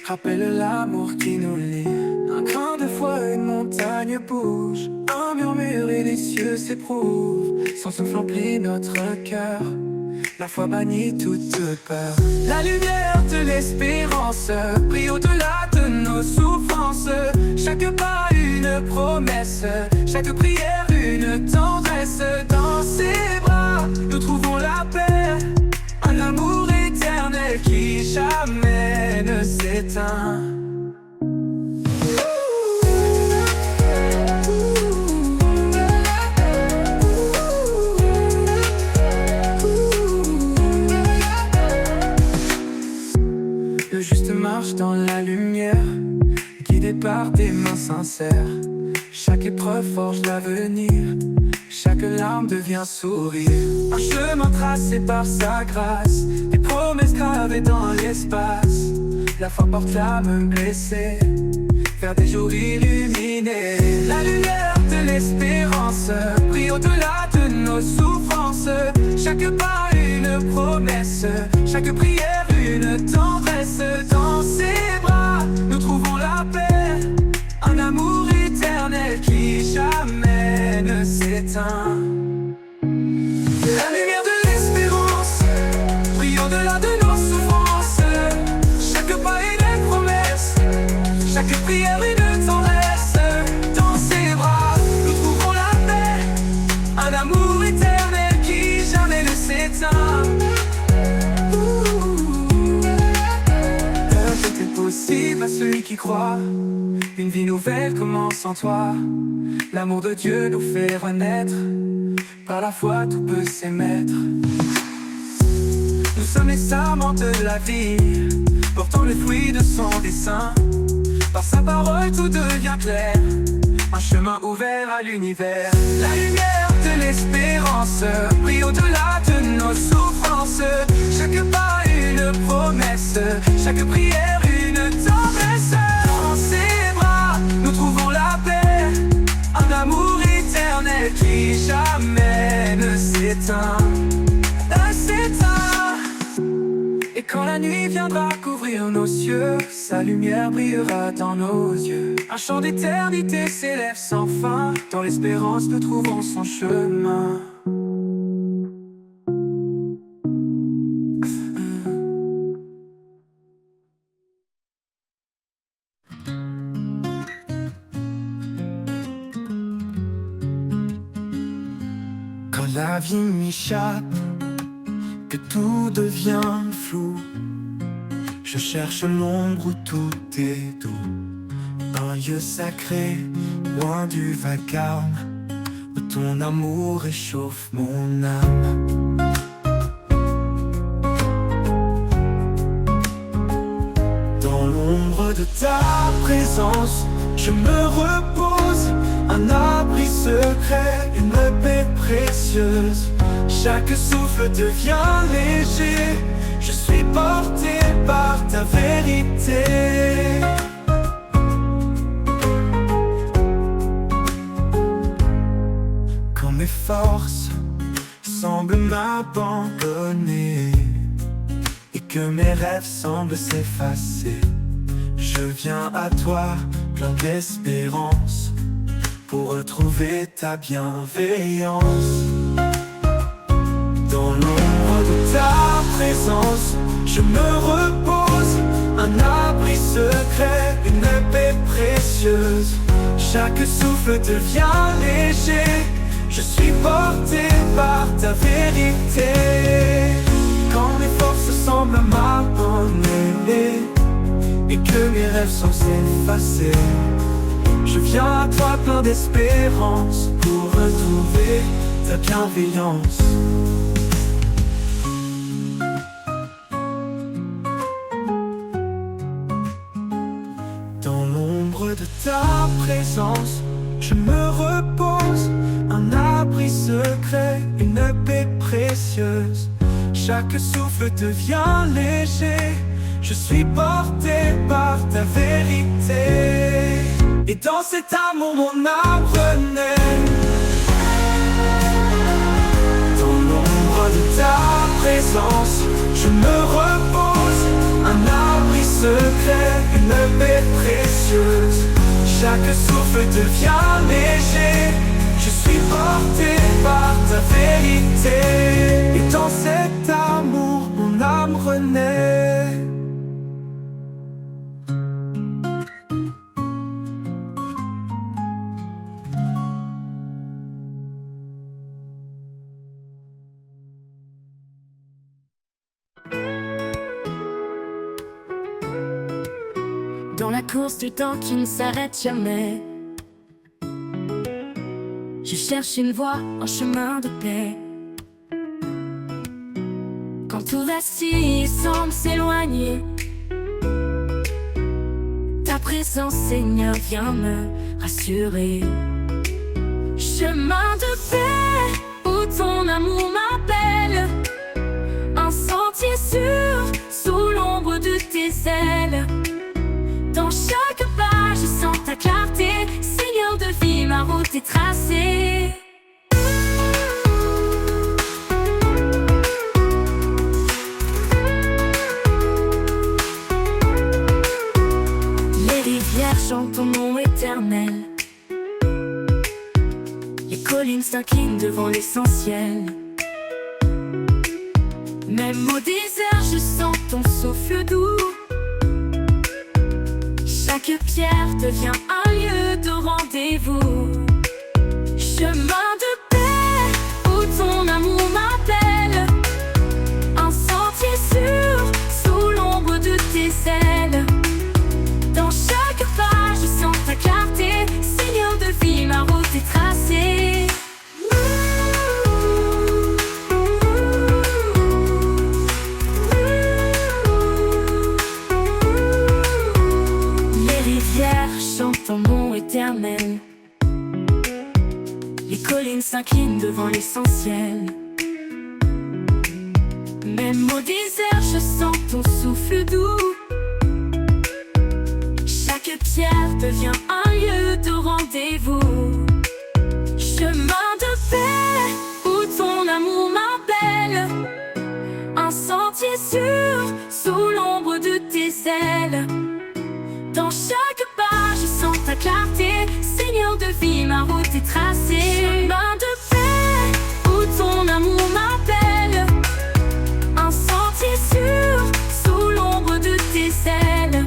rappelle l'amour qui nous lie. Un grain de foi, une montagne bouge, un murmure et les cieux s'éprouvent. Son souffle emplit notre cœur, la foi bannit toute peur. La lumière de l'espérance brille au-delà de nos souffrances. Chaque pas une promesse, chaque prière une tendresse. Dans ses bras, nous trouvons la paix, un amour éternel qui jamais ne s'éteint. Le juste marche dans la lumière, guidé par des mains sincères. Chaque épreuve forge l'avenir, chaque larme devient sourire. Un chemin tracé par sa grâce, des promesses gravées dans l'espace. La foi porte l'âme blessée vers des jours illuminés. La lumière de l'espérance brille au-delà de nos souffrances. Chaque pas une promesse, chaque prière une tendresse. Dans ses bras, nous trouvons la paix, un amour éternel qui jamais ne s'éteint. La lumière de l'espérance brille au-delà de nos souffrances. Chaque pas une promesse, chaque prière une tendresse. Dans ses bras, nous trouvons la paix, un amour éternel qui jamais ne s'éteint. Tout est possible à celui qui croit. Une vie nouvelle commence en toi. L'amour de Dieu nous fait renaître. Par la foi tout peut s'émettre. Nous sommes les sarments de la vie, portant le fruit de son dessein. Par sa parole tout devient clair, un chemin ouvert à l'univers. La lumière de l'espérance brille au-delà de nos souffrances. Chaque pas une promesse, chaque prière une tendresse. Dans ses bras, nous trouvons la paix, un amour éternel qui jamais ne s'éteint. Ne s'éteint. Et quand la nuit viendra couvrir nos cieux, sa lumière brillera dans nos yeux. Un chant d'éternité s'élève sans fin, dans l'espérance nous trouvons son chemin. Quand la vie m'échappe, que tout devient flou, je cherche l'ombre où tout est doux. Un lieu sacré, loin du vacarme, où ton amour réchauffe mon âme. Dans l'ombre de ta présence, je me repose, un abri secret, une paix précieuse. Chaque souffle devient léger, je suis porté par ta vérité. Quand mes forces semblent m'abandonner et que mes rêves semblent s'effacer, je viens à toi plein d'espérance pour retrouver ta bienveillance. Dans l'ombre de ta présence, je me repose, un abri secret, une paix précieuse. Chaque souffle devient léger, je suis porté par ta vérité. Quand mes forces semblent m'abandonner et que mes rêves semblent s'effacer, je viens à toi plein d'espérance pour retrouver ta bienveillance. Dans l'ombre de ta présence, je me repose, un abri secret, une paix précieuse. Chaque souffle devient léger, je suis porté par ta vérité. Et dans cet amour mon âme renaît. ta présence, je me repose. Un abri secret, une paix précieuse. Chaque souffle devient léger. Je suis porté par ta vérité. Et dans cet amour, mon âme renaît. Dans la course du temps qui ne s'arrête jamais, je cherche une voie, un chemin de paix. Quand tout vacille semble s'éloigner, ta présence, Seigneur, vient me rassurer. Chemin de paix, où ton amour m'appelle, un sentier sûr, sous l'ombre de tes ailes. Dans chaque pas, je sens ta clarté. Seigneur de vie, ma route est tracée. Les rivières chantent ton nom éternel. Les collines s'inclinent devant l'essentiel. Même au désert, je sens ton souffle doux. Chaque pierre devient un lieu de rendez-vous. Chemin de paix, où ton amour m'appelle, un sentier sûr, sous l'ombre de tes ailes. Dans chaque pas, je sens ta clarté. Seigneur de vie, ma route est tracée. Ton nom éternel. Les collines s'inclinent devant l'essentiel. Même au désert, je sens ton souffle doux. Chaque pierre devient un lieu de rendez-vous. Chemin de paix, où ton amour m'appelle, un sentier sûr, sous l'ombre de tes ailes. Dans chaque pas, je sens ta clarté. Seigneur de vie, ma route est tracée. Chemin de paix, où ton amour m'appelle, un sentier sûr, sous l'ombre de tes ailes.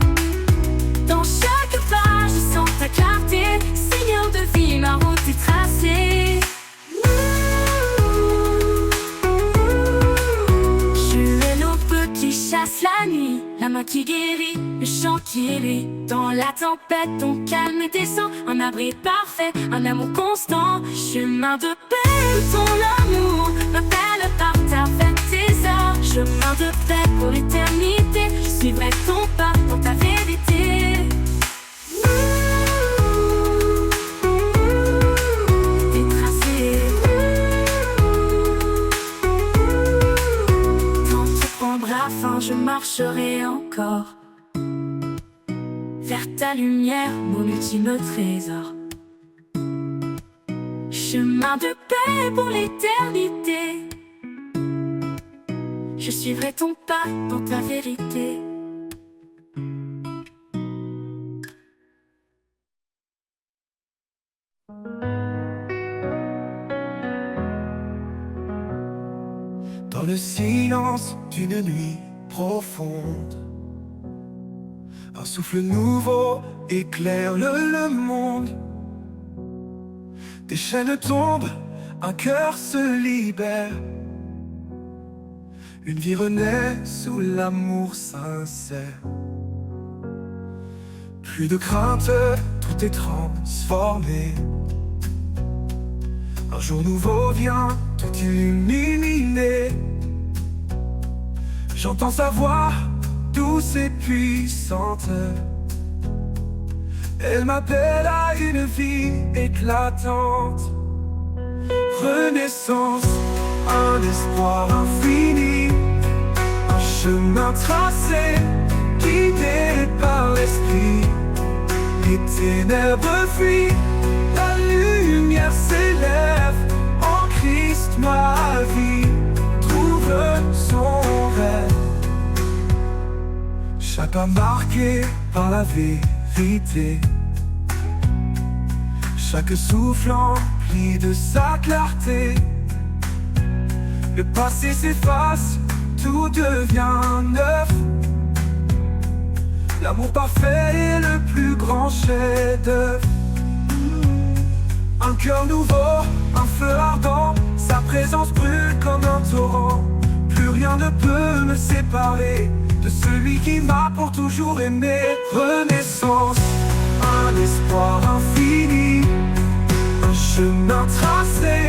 Dans chaque pas, je sens ta clarté. Seigneur de vie, ma route est tracée. Tu es l'aube qui chasse la nuit, la main qui guérit, le chant qui rit. Dans la tempête, ton calme descend, un abri parfait, un amour constant. Chemin de paix, où ton amour m'appelle par ta veine trésor. Chemin de paix pour l'éternité, je suivrai ton pas dans ta vérité. T'es tracé. Quand tu prendras fin, je marcherai encore vers ta lumière, mon ultime trésor. Chemin de paix pour l'éternité, je suivrai ton pas dans ta vérité. Dans le silence d'une nuit profonde, un souffle nouveau éclaire le monde. Des chaînes tombent, un cœur se libère. Une vie renaît sous l'amour sincère. Plus de crainte, tout est transformé. Un jour nouveau vient tout illuminer. J'entends sa voix douce et puissante. Elle m'appelle à une vie éclatante. Renaissance, un espoir infini, un chemin tracé, guidé par l'esprit. Les ténèbres fuient, la lumière s'élève. En Christ ma vie trouve chaque pas marqué par la vérité, chaque souffle empli de sa clarté. Le passé s'efface, tout devient neuf. L'amour parfait est le plus grand chef-d'œuvre. Un cœur nouveau, un feu ardent, sa présence brûle comme un torrent. Plus rien ne peut me séparer de celui qui m'a pour toujours aimé. Renaissance, un espoir infini, un chemin tracé,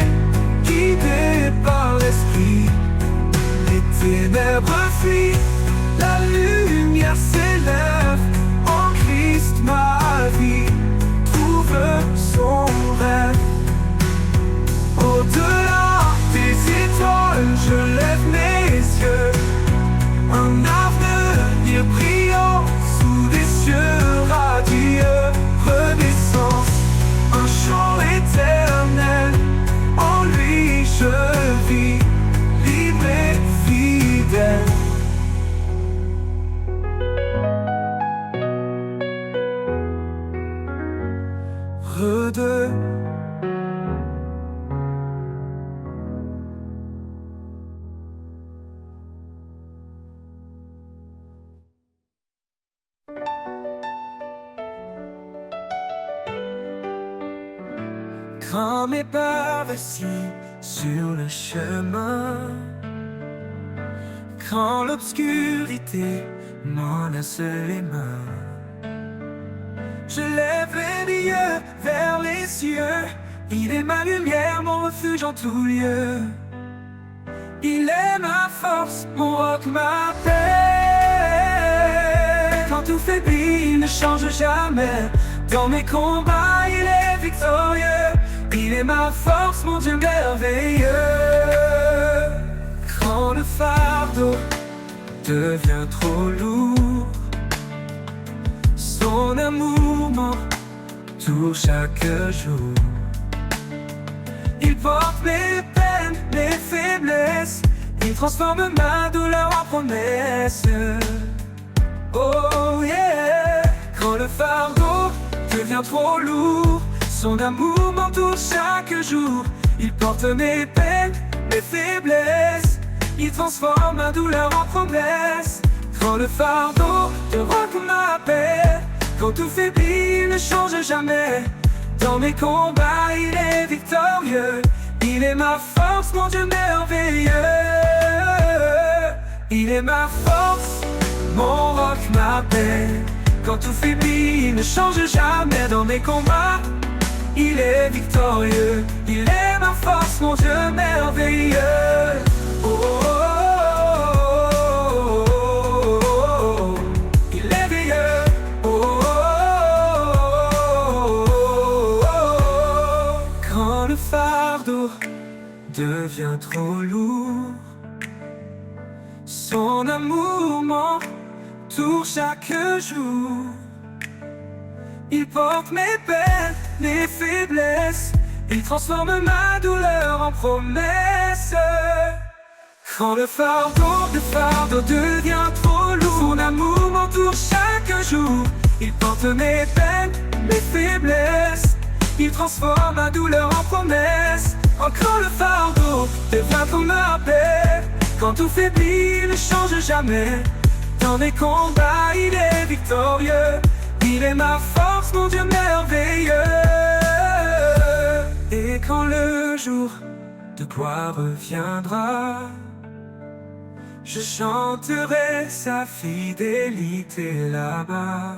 guidé par l'esprit. Les ténèbres fuient, la lumière s'élève. En Christ ma vie trouve son rêve. Au-delà des étoiles, je lève mes yeux. Un avenir brillant sous des cieux radieux. Renaissance, un chant éternel. En lui je vis, libre et fidèle. Redeux. Quand mes pas vacillent sur le chemin, quand l'obscurité menace les mains, je lève les yeux vers les cieux. Il est ma lumière, mon refuge en tout lieu. Il est ma force, mon roc, ma paix. Quand tout faiblit, il ne change jamais. Dans mes combats, il est victorieux. Il est ma force, mon Dieu merveilleux. Quand le fardeau devient trop lourd, son amour m'entoure chaque jour. Il porte mes peines, mes faiblesses. Il transforme ma douleur en promesse. Oh yeah. Quand le fardeau devient trop lourd, son amour m'entoure chaque jour. Il porte mes peines, mes faiblesses. Il transforme ma douleur en promesse. Quand le fardeau devra qu'on m'appelle, quand tout faiblit, il ne change jamais. Dans mes combats, il est victorieux. Il est ma force, mon Dieu merveilleux. Il est ma force, mon roc, ma paix. Quand tout faiblit, il ne change jamais. Dans mes combats, il est victorieux. Il est ma force, mon Dieu merveilleux. Oh, oh, oh, oh, oh. Il est veilleux. Oh, oh, oh, oh. Quand le fardeau devient trop lourd, son amour m'entoure chaque jour. Il porte mes peines, mes faiblesses. Il transforme ma douleur en promesse. Quand le fardeau devient trop lourd, son amour m'entoure chaque jour. Il porte mes peines, mes faiblesses. Il transforme ma douleur en promesse. Quand le fardeau devient trop ma paix, quand tout faiblit, il ne change jamais. Dans mes combats, il est victorieux. Il est ma force, mon Dieu merveilleux. Et quand le jour de gloire reviendra, je chanterai sa fidélité là-bas.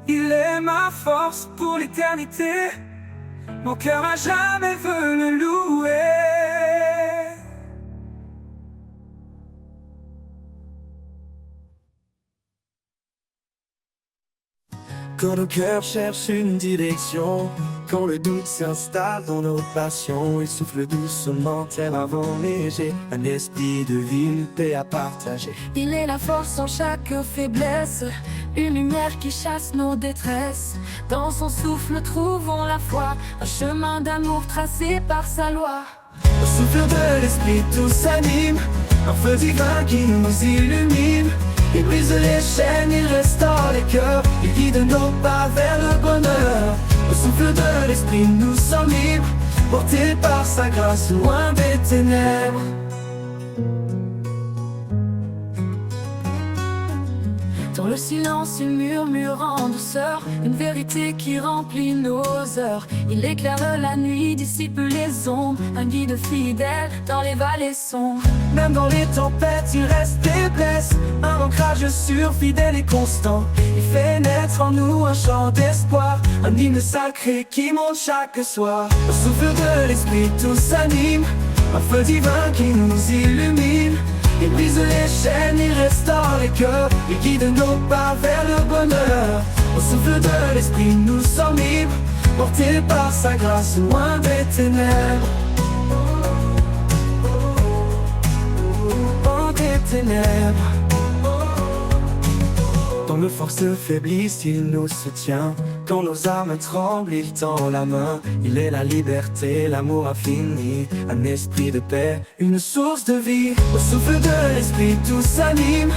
Il est ma force pour l'éternité. Mon cœur à jamais veut le louer. Quand nos cœurs cherchent une direction, quand le doute s'installe dans nos passions, il souffle doucement, terre avant léger, un esprit de vie, une paix à partager. Il est la force en chaque faiblesse, une lumière qui chasse nos détresses. Dans son souffle trouvons la foi, un chemin d'amour tracé par sa loi. Au souffle de l'esprit tout s'anime, un feu divin qui nous illumine. Il brise les chaînes, il restaure les cœurs, il guide nos pas vers le bonheur. Au souffle de l'esprit nous sommes libres, portés par sa grâce loin des ténèbres. Dans le silence, il murmure en douceur une vérité qui remplit nos heures. Il éclaire la nuit, dissipe les ombres, un guide fidèle dans les vallées sombres. Même dans les tempêtes, il reste des blesses, un ancrage sûr, fidèle et constant. Il fait naître en nous un chant d'espoir, un hymne sacré qui monte chaque soir. Au souffle de l'esprit, tout s'anime, un feu divin qui nous illumine. Il brise les chaînes, il restaure les cœurs, il guide nos pas vers le bonheur. Au souffle de l'esprit, nous sommes libres, portés par sa grâce loin des ténèbres. Loin des ténèbres. Quand nos forces faiblissent, il nous soutient. Quand nos âmes tremblent, il tend la main. Il est la liberté, l'amour infini, un esprit de paix, une source de vie. Au souffle de l'esprit, tout s'anime,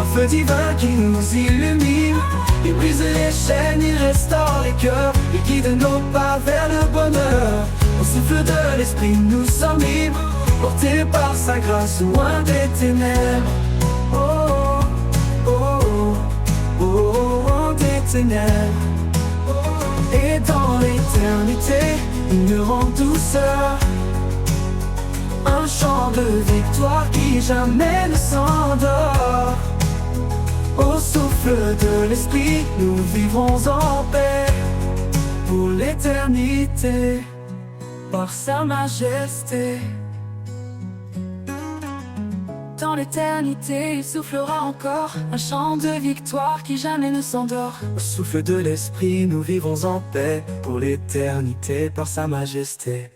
un feu divin qui nous illumine. Il brise les chaînes, il restaure les cœurs, il guide nos pas vers le bonheur. Au souffle de l'esprit, nous sommes libres, portés par sa grâce loin des ténèbres. Oh, oh, oh, oh, oh, des ténèbres. Et dans l'éternité, une ronde douceur, un chant de victoire qui jamais ne s'endort. Au souffle de l'esprit, nous vivrons en paix pour l'éternité, par sa majesté. Dans l'éternité, il soufflera encore un chant de victoire qui jamais ne s'endort. Au souffle de l'esprit, nous vivrons en paix pour l'éternité, par sa majesté.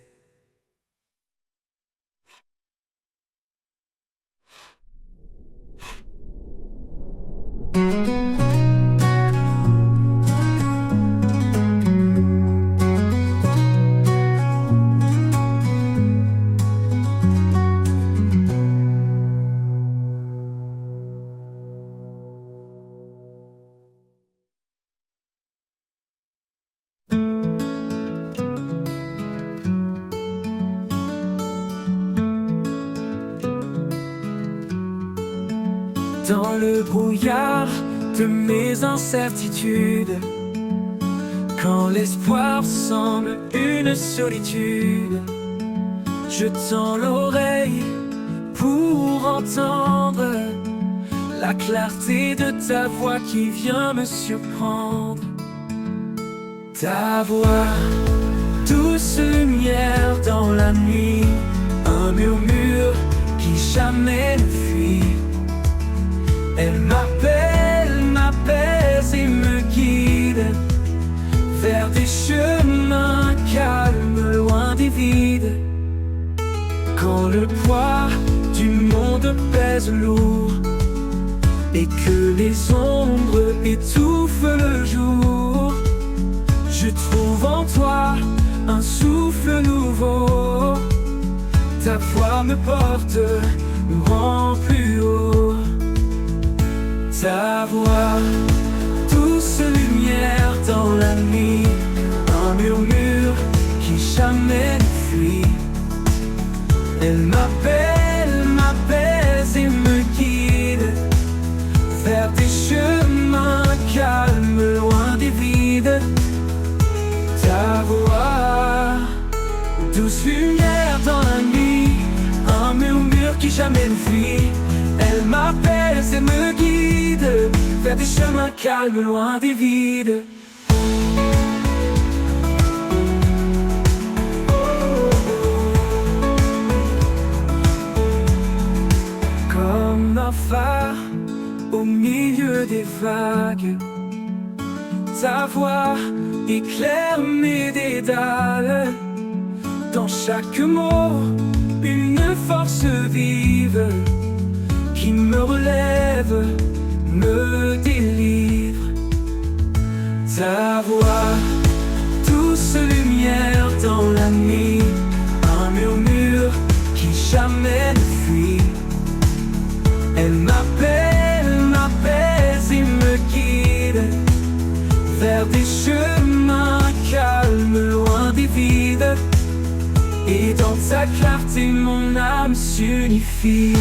Dans le brouillard de mes incertitudes, quand l'espoir semble une solitude, je tends l'oreille pour entendre la clarté de ta voix qui vient me surprendre. Ta voix, douce lumière dans la nuit, un murmure qui jamais ne fuit. Elle m'appelle, m'apaise et me guide vers des chemins calmes, loin des vides. Quand le poids du monde pèse lourd et que les ombres étouffent le jour, je trouve en toi un souffle nouveau. Ta voix me porte, me rend plus haut. Ta voix, douce lumière dans la nuit, un murmure qui jamais ne fuit. Elle m'appelle, m'apaise et me guide vers des chemins calmes, loin des vides. Ta voix, douce lumière dans la nuit, un murmure qui jamais ne fuit. Elle m'apaise et me guide vers des chemins calmes, loin des vides. Comme un phare au milieu des vagues, ta voix éclaire mes dédales. Dans chaque mot, une force vive qui me relève, me délivre. Ta voix, douce lumière dans la nuit, un murmure qui jamais ne fuit. Elle m'appelle, m'appelle sa clarté mon âme s'unifie.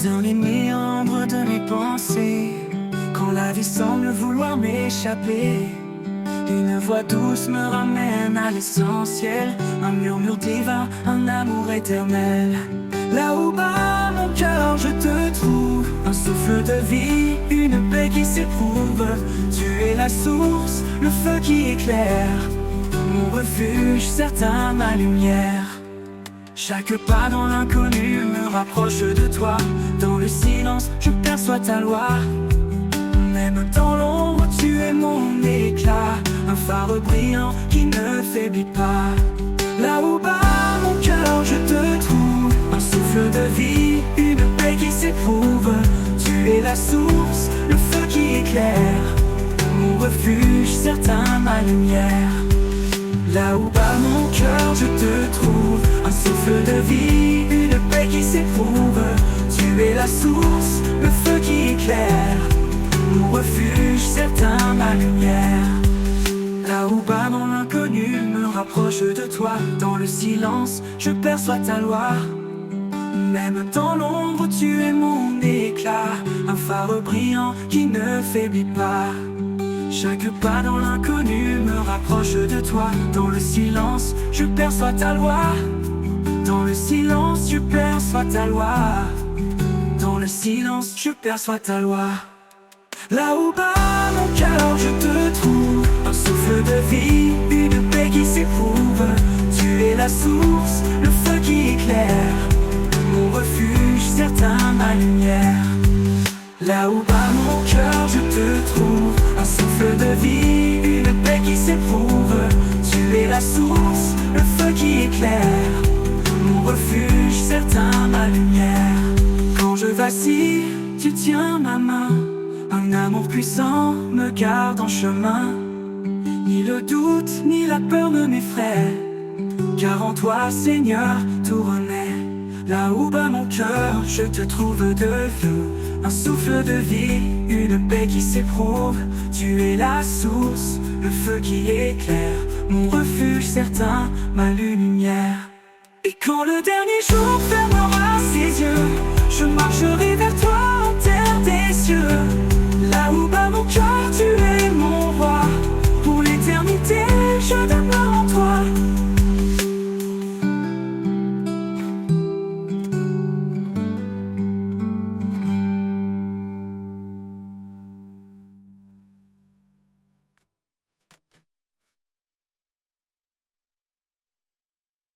Dans les méandres de mes pensées, quand la vie semble vouloir m'échapper, une voix douce me ramène à l'essentiel. Un murmure divin, un amour éternel. Là où bat mon cœur, je te trouve. Un souffle de vie, une paix qui s'éprouve. Tu es la source, le feu qui éclaire. Mon refuge, certain, ma lumière. Chaque pas dans l'inconnu me rapproche de toi. Dans le silence, je perçois ta loi. Même dans l'ombre, tu es mon éclat. Un phare brillant qui ne faiblit pas. Là où bat mon cœur, je te trouve. Un souffle de vie, une paix qui s'éprouve. Tu es la source, le feu qui éclaire. Mon refuge, certain, ma lumière. Là où bat mon cœur, je te trouve. Un souffle de vie, une paix qui s'éprouve. Tu es la source, le feu qui éclaire. Mon refuge, certain, ma lumière. Là où bat mon inconnu me rapproche de toi. Dans le silence, je perçois ta loi. Même dans l'ombre, tu es mon éclat. Un phare brillant qui ne faiblit pas. Chaque pas dans l'inconnu me rapproche de toi. Dans le silence, je perçois ta loi. Dans le silence, je perçois ta loi. Dans le silence, je perçois ta loi. Là où bat mon cœur, je te trouve. Un souffle de vie, une paix qui s'éprouve. Tu es la source, le feu qui éclaire. Mon refuge, certain, ma lumière. Là où bat mon cœur, je te trouve. Un souffle de vie, une paix qui s'éprouve. Tu es la source, le feu qui éclaire. Mon refuge, certain, ma lumière. Quand je vacille, tu tiens ma main. Un amour puissant me garde en chemin. Ni le doute, ni la peur ne m'effraient. Car en toi, Seigneur, tout renaît. Là où bat mon cœur, je te trouve de feu. Un souffle de vie, une paix qui s'éprouve. Tu es la source, le feu qui éclaire. Mon refuge certain, ma lumière. Et quand le dernier jour fermera ses yeux, je marcherai vers toi en terre des cieux. Là où bat mon cœur, tu es mon roi.